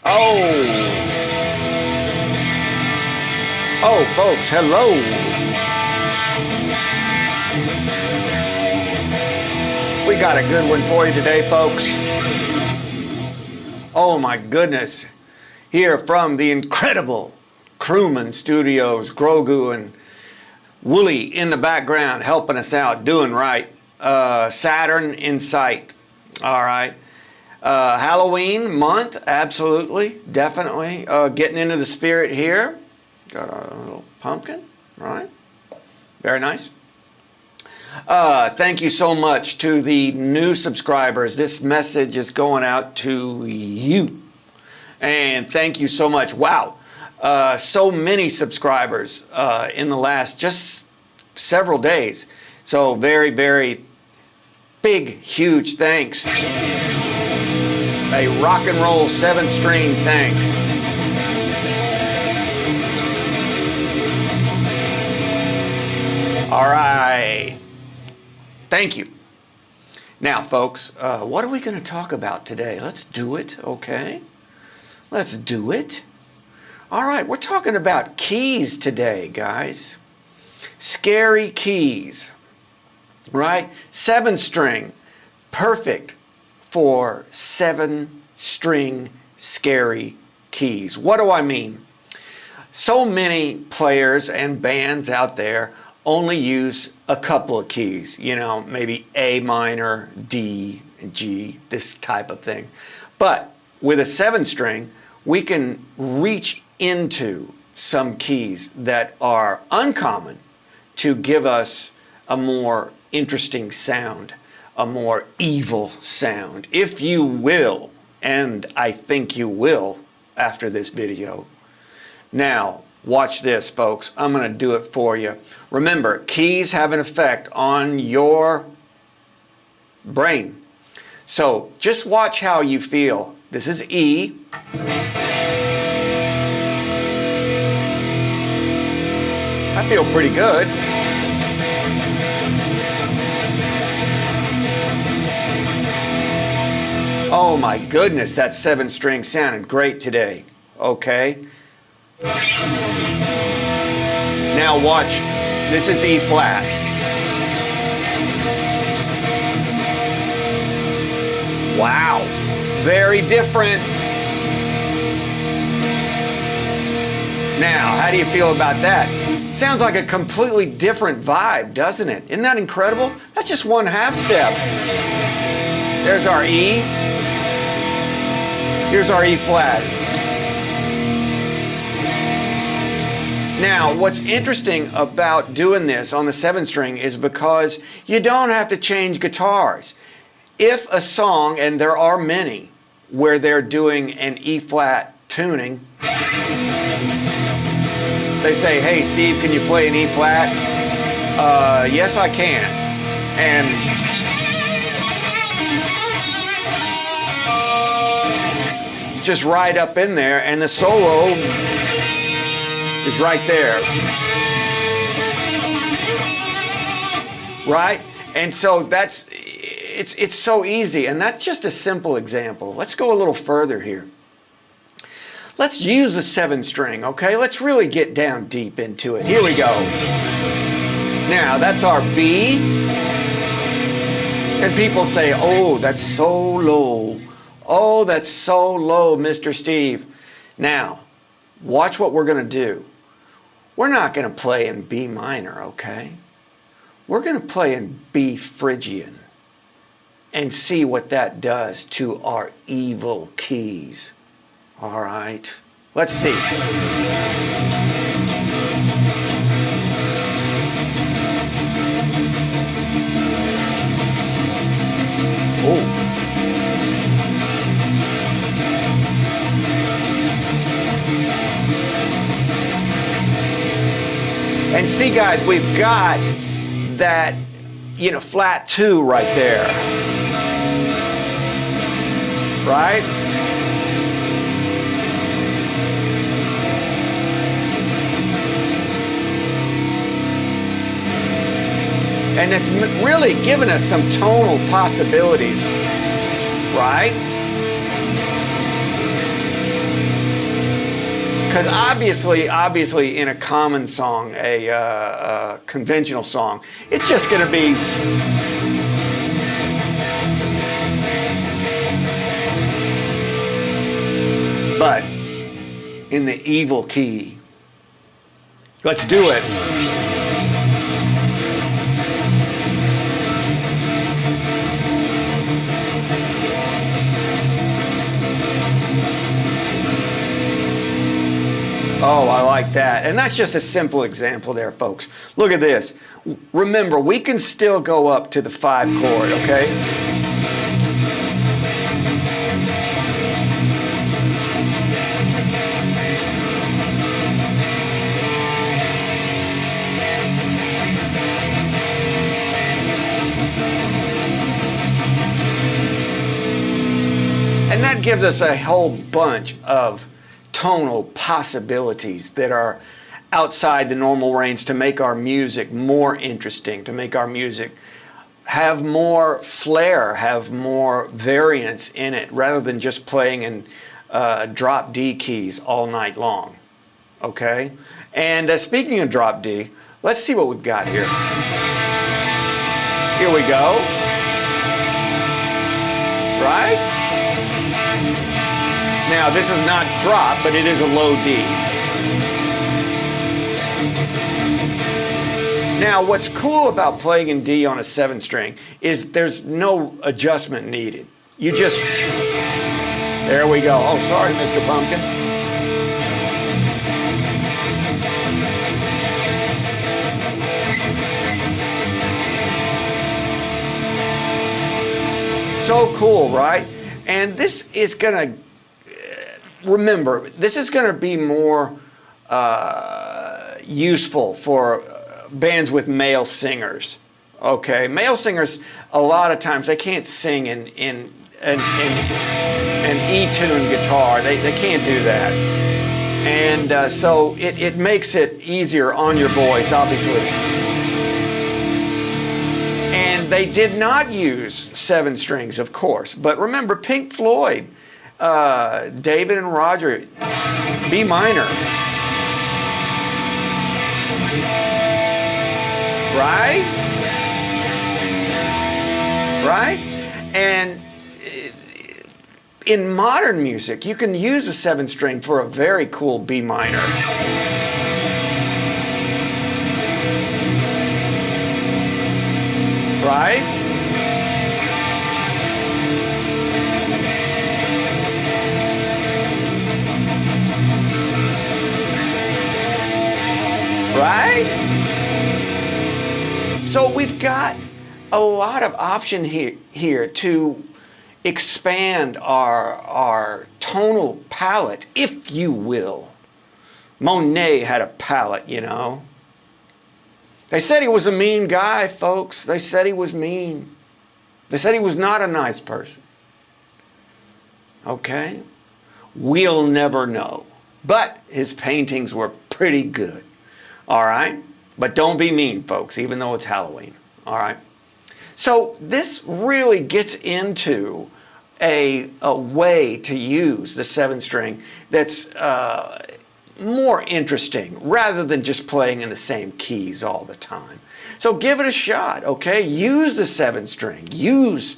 Oh, oh, folks, hello. We got a good one for you today, folks. Oh my goodness. Here from the incredible Crewman Studios, Grogu and Wooly in the background helping us out, doing right. Saturn in sight. All right. Halloween month, absolutely, definitely. Getting into the spirit here. Got a little pumpkin, right? Very nice. Thank you so much to the new subscribers. This message is going out to you. And thank you so much. Wow. So many subscribers in the last just several days. So very, very big, huge thanks. A rock and roll 7-string thanks. All right. Thank you. Now, folks, what are we going to talk about today? Let's do it, okay? Let's do it. All right, we're talking about keys today, guys. Scary keys, right? 7-string, perfect for 7-string scary keys. What do I mean? So many players and bands out there only use a couple of keys, you know, maybe A minor, D, and G, this type of thing. But with a 7-string, we can reach into some keys that are uncommon to give us a more interesting sound, a more evil sound, if you will, and I think you will after this video. Now, watch this, folks. I'm going to do it for you. Remember, keys have an effect on your brain. So just watch how you feel. This is E. I feel pretty good. Oh my goodness, that 7-string sounded great today. Okay. Now watch. This is E flat. Wow. Very different. Now, how do you feel about that? Sounds like a completely different vibe, doesn't it? Isn't that incredible? That's just one half step. There's our E. Here's our E flat. Now, what's interesting about doing this on the 7-string is because you don't have to change guitars. If a song, and there are many, where they're doing an E flat tuning, they say, hey, Steve, can you play an E flat? Yes, I can. And just right up in there, and the solo is right there. Right? And so that's, it's so easy, and that's just a simple example. Let's go a little further here. Let's use the 7-string, okay? Let's really get down deep into it. Here we go. Now, that's our B. And people say, oh, that's so low. Oh, that's so low, Mr. Steve. Now, watch what we're going to do. We're not going to play in B minor, okay? We're going to play in B Phrygian and see what that does to our evil keys. All right, let's see. Oh. And see, guys, we've got that, you know, flat 2 right there. Right? And it's really given us some tonal possibilities, right? Because obviously, in a common song, a conventional song, it's just going to be. But in the evil key, let's do it. Oh, I like that. And that's just a simple example there, folks. Look at this. Remember, we can still go up to the 5 chord, okay? And that gives us a whole bunch of tonal possibilities that are outside the normal range to make our music more interesting, to make our music have more flair, have more variance in it, rather than just playing in drop D keys all night long. Okay? And speaking of drop D, let's see what we've got here. Here we go. Right? Now, this is not drop, but it is a low D. Now, what's cool about playing in D on a 7 string is there's no adjustment needed. You just, there we go. Oh, sorry, Mr. Pumpkin. So cool, right? And this is going to, remember, this is going to be more useful for bands with male singers. Okay, male singers, a lot of times they can't sing in an E-tuned guitar. They can't do that, and so it makes it easier on your voice, obviously. And they did not use 7 strings, of course. But remember, Pink Floyd. David and Roger, B minor. Right? Right? And in modern music, you can use a 7 string for a very cool B minor. Right? Right? So we've got a lot of option here to expand our tonal palette, if you will. Monet had a palette, you know. They said he was a mean guy, folks. They said he was mean. They said he was not a nice person. Okay? We'll never know. But his paintings were pretty good. All right? But don't be mean, folks, even though it's Halloween. All right? So this really gets into a way to use the 7 string that's more interesting, rather than just playing in the same keys all the time. So give it a shot, okay? Use the 7 string. Use,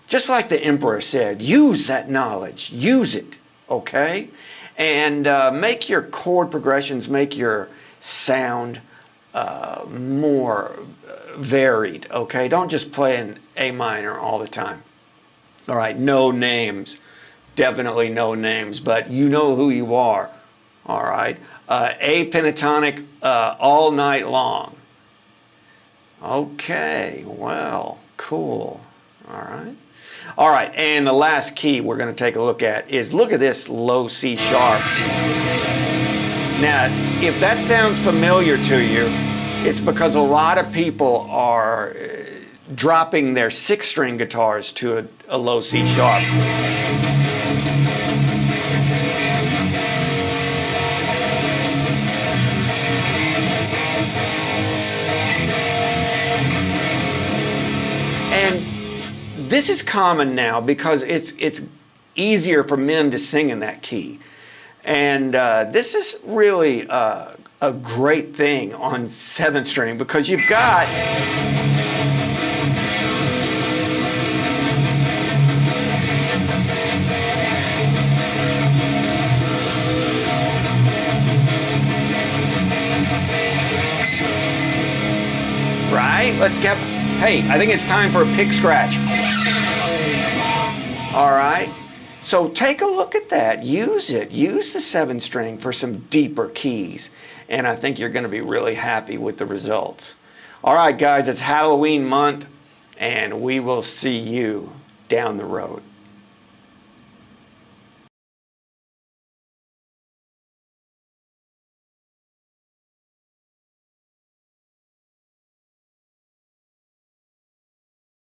just like the Emperor said, use that knowledge. Use it, okay? And make your chord progressions, make your sound more varied, okay? Don't just play in A minor all the time. All right, no names, definitely no names, but you know who you are, all right? A pentatonic all night long. Okay, well, cool, all right? All right, and the last key we're going to take a look at is, look at this low C sharp. Now, if that sounds familiar to you, it's because a lot of people are dropping their 6-string guitars to a low C sharp. And this is common now because it's easier for men to sing in that key. And this is really a great thing on 7th string because you've got right? Let's get, hey, I think it's time for a pick scratch. All right. So take a look at that. Use it. Use the 7th string for some deeper keys. And I think you're going to be really happy with the results. All right, guys, it's Halloween month, and we will see you down the road.